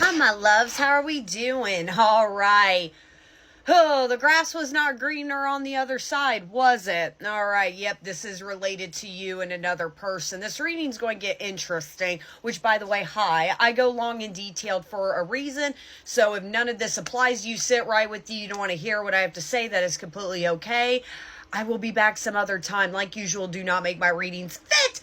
Hi, my loves. How are we doing? All right. Oh, the grass was not greener on the other side, was it? All right. Yep, this is related to you and another person. This reading's going to get interesting, which, by the way, hi. I go long and detailed for a reason, so if none of this applies to you, sit right with you don't want to hear what I have to say, that is completely okay. I will be back some other time. Like usual, do not make my readings fit,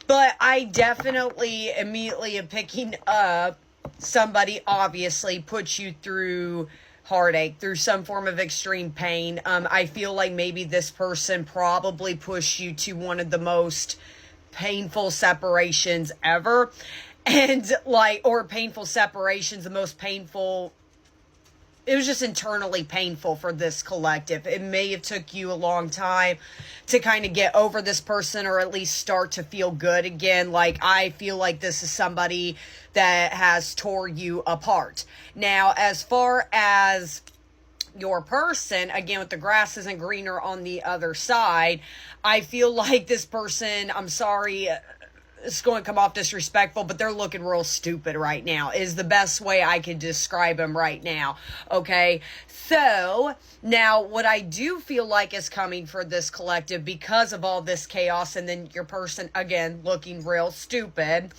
but I definitely immediately am picking up somebody obviously puts you through heartache, through some form of extreme pain. I feel like maybe this person probably pushed you to one of the most painful separations ever. And or painful separations, the most painful. It was just internally painful for this collective. It may have took you a long time to kind of get over this person, or at least start to feel good again. I feel like this is somebody that has tore you apart. Now, as far as your person, again, with the grass isn't greener on the other side, I feel like this person, I'm sorry, it's going to come off disrespectful, but they're looking real stupid right now, is the best way I could describe them right now. Okay. So now what I do feel like is coming for this collective, because of all this chaos, and then your person again looking real stupid,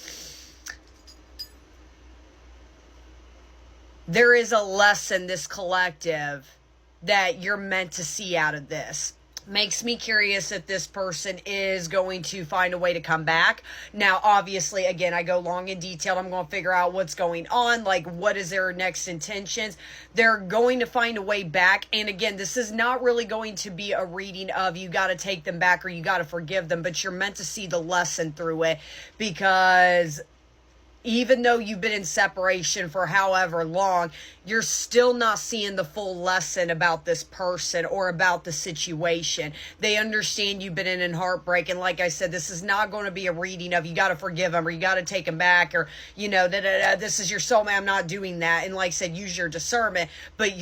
there is a lesson, this collective, that you're meant to see out of this. Makes me curious if this person is going to find a way to come back. Now, obviously, again, I go long and detailed. I'm going to figure out what's going on. What is their next intentions? They're going to find a way back. And again, this is not really going to be a reading of you got to take them back or you got to forgive them, but you're meant to see the lesson through it, because even though you've been in separation for however long, you're still not seeing the full lesson about this person or about the situation. They understand you've been in heartbreak. And like I said, this is not going to be a reading of you got to forgive them or you got to take them back, or, this is your soulmate. I'm not doing that. And like I said, use your discernment, but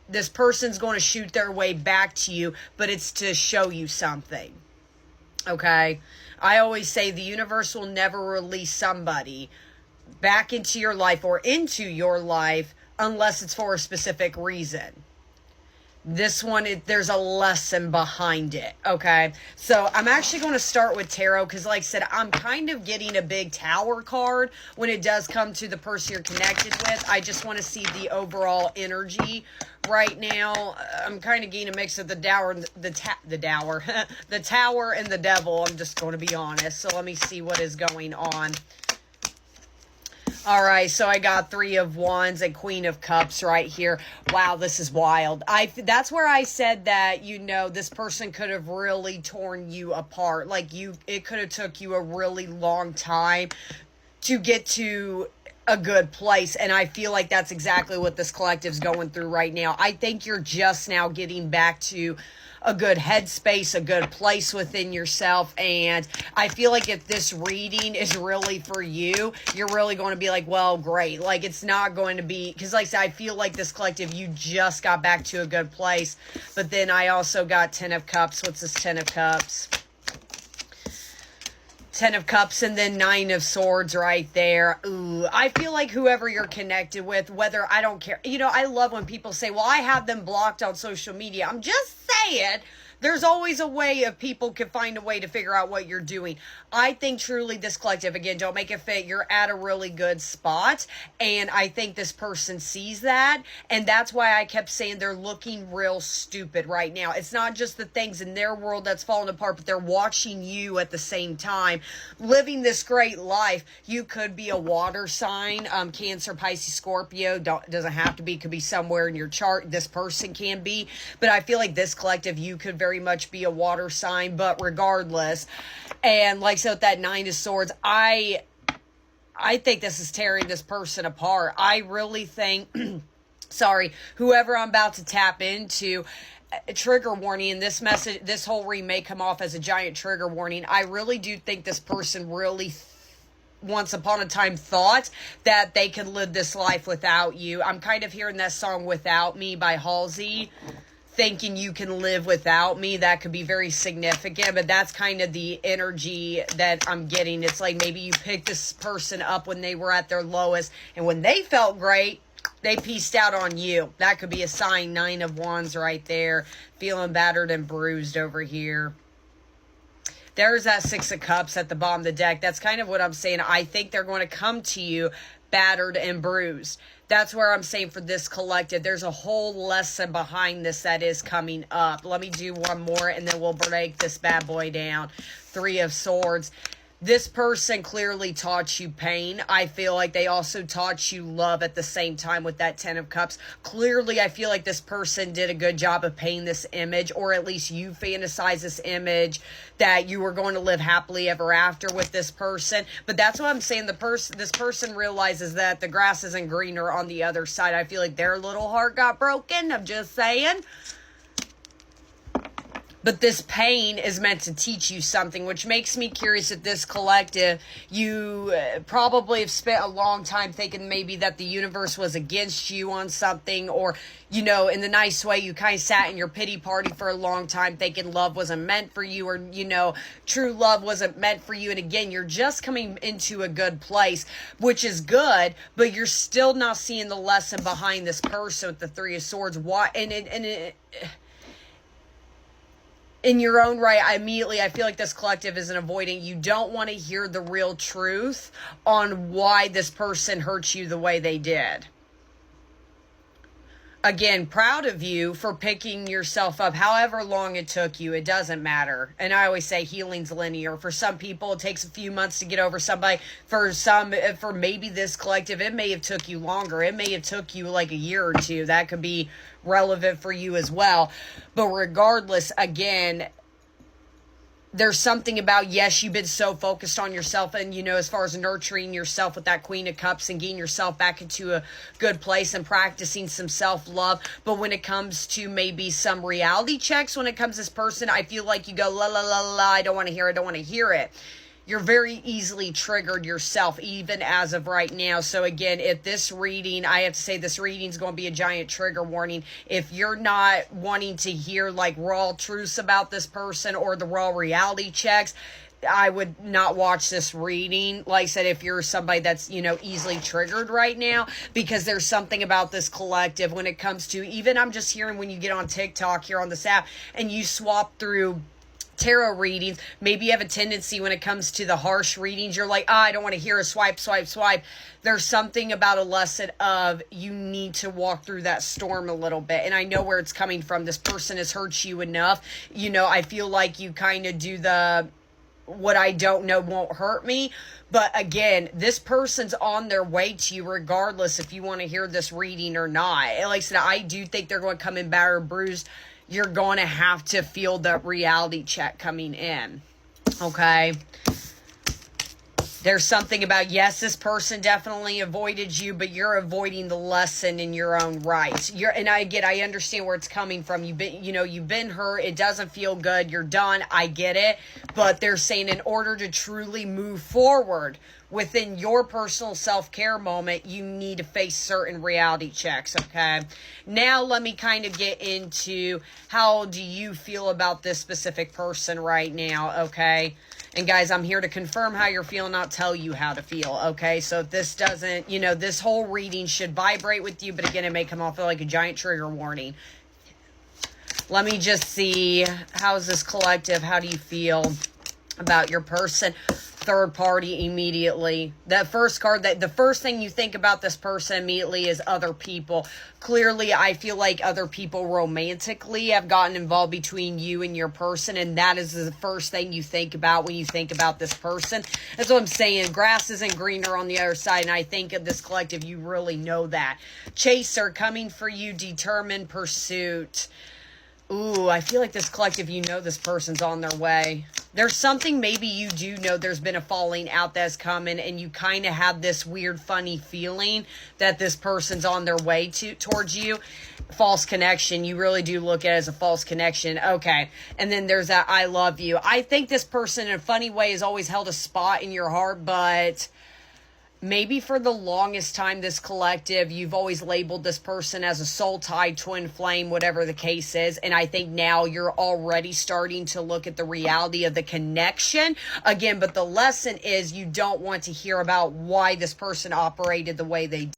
this person's going to shoot their way back to you, but it's to show you something. Okay. I always say the universe will never release somebody back into your life or into your life unless it's for a specific reason. This one, there's a lesson behind it, okay? So I'm actually going to start with tarot because, like I said, I'm kind of getting a big tower card when it does come to the person you're connected with. I just want to see the overall energy right now. I'm kind of getting a mix of the tower and the tower and the devil. I'm just going to be honest. So let me see what is going on. All right, so I got Three of Wands and Queen of Cups right here. Wow, this is wild. That's where I said that, this person could have really torn you apart. It could have took you a really long time to get to a good place. And I feel like that's exactly what this collective's going through right now. I think you're just now getting back to a good headspace, a good place within yourself. And I feel like if this reading is really for you, you're really going to be like, well, great. It's not going to be, because like I said, I feel like this collective, you just got back to a good place. But then I also got Ten of Cups. What's this Ten of Cups? Ten of Cups and then Nine of Swords right there. Ooh, I feel like whoever you're connected with, I don't care. I love when people say, well, I have them blocked on social media. I'm just saying, there's always a way of people can find a way to figure out what you're doing. I think truly this collective, again, don't make it fit. You're at a really good spot. And I think this person sees that. And that's why I kept saying they're looking real stupid right now. It's not just the things in their world that's falling apart, but they're watching you at the same time, living this great life. You could be a water sign, Cancer, Pisces, Scorpio. Doesn't have to be, could be somewhere in your chart. This person can be. But I feel like this collective, you could very much be a water sign, but regardless. And like so with that Nine of Swords, I think this is tearing this person apart. I really think whoever I'm about to tap into, trigger warning, and this whole read may come off as a giant trigger warning. I really do think this person really once upon a time thought that they could live this life without you. I'm kind of hearing that song Without Me by Halsey. thinking you can live without me. That could be very significant, but that's kind of the energy that I'm getting. It's like maybe you picked this person up when they were at their lowest, and when they felt great, they pieced out on you. That could be a sign. 9 of Wands right there. Feeling battered and bruised over here. There's that 6 of Cups at the bottom of the deck. That's kind of what I'm saying. I think they're going to come to you battered and bruised. That's where I'm saying for this collective, there's a whole lesson behind this that is coming up. Let me do one more and then we'll break this bad boy down. 3 of Swords. This person clearly taught you pain. I feel like they also taught you love at the same time with that 10 of Cups. Clearly, I feel like this person did a good job of painting this image, or at least you fantasize this image that you were going to live happily ever after with this person. But that's what I'm saying. This person realizes that the grass isn't greener on the other side. I feel like their little heart got broken. I'm just saying. But this pain is meant to teach you something, which makes me curious if this collective, you probably have spent a long time thinking maybe that the universe was against you on something, or, you know, in the nice way, you kind of sat in your pity party for a long time thinking love wasn't meant for you, or, you know, true love wasn't meant for you. And again, you're just coming into a good place, which is good, but you're still not seeing the lesson behind this person with the 3 of Swords. Why? In your own right, I feel like this collective isn't avoiding. You don't want to hear the real truth on why this person hurt you the way they did. Again, proud of you for picking yourself up, however long it took you. It doesn't matter. And I always say healing's linear. For some people, it takes a few months to get over somebody. For maybe this collective, it may have took you longer. It may have took you like a year or two. That could be relevant for you as well. But regardless, again, there's something about, yes, you've been so focused on yourself and, you know, as far as nurturing yourself with that Queen of Cups and getting yourself back into a good place and practicing some self-love. But when it comes to maybe some reality checks, when it comes to this person, I feel like you go, la, la, la, la, I don't want to hear it, I don't want to hear it. You're very easily triggered yourself, even as of right now. So again, if this reading, I have to say this reading is going to be a giant trigger warning. If you're not wanting to hear like raw truths about this person or the raw reality checks, I would not watch this reading. Like I said, if you're somebody that's, you know, easily triggered right now, because there's something about this collective when it comes to, even I'm just hearing when you get on TikTok here on this app and you swap through tarot readings, maybe you have a tendency when it comes to the harsh readings, you're like, I don't want to hear a swipe, swipe, swipe. There's something about a lesson of you need to walk through that storm a little bit. And I know where it's coming from. This person has hurt you enough. You know, I feel like you kind of do the, what I don't know won't hurt me. But again, this person's on their way to you regardless if you want to hear this reading or not. And like I said, I do think they're going to come in battered, bruised. You're going to have to feel the reality check coming in. Okay. There's something about, yes, this person definitely avoided you, but you're avoiding the lesson in your own right. I understand where it's coming from. You've been hurt. It doesn't feel good. You're done. I get it. But they're saying in order to truly move forward within your personal self-care moment, you need to face certain reality checks, okay? Now let me kind of get into how do you feel about this specific person right now, okay? And guys, I'm here to confirm how you're feeling, not tell you how to feel, okay? So if this doesn't, this whole reading should vibrate with you, but again, it may come off like a giant trigger warning. Let me just see, how's this collective? How do you feel about your person? Third party immediately. That first card, the first thing you think about this person immediately is other people. Clearly, I feel like other people romantically have gotten involved between you and your person, and that is the first thing you think about when you think about this person. That's what I'm saying. Grass isn't greener on the other side, and I think of this collective, you really know that. Chaser, coming for you, determined pursuit. Ooh, I feel like this collective, this person's on their way. There's something maybe you do know there's been a falling out that's coming, and you kind of have this weird, funny feeling that this person's on their way towards you. False connection. You really do look at it as a false connection. Okay. And then there's that I love you. I think this person in a funny way has always held a spot in your heart, but maybe for the longest time, this collective, you've always labeled this person as a soul tie, twin flame, whatever the case is. And I think now you're already starting to look at the reality of the connection again. But the lesson is you don't want to hear about why this person operated the way they did.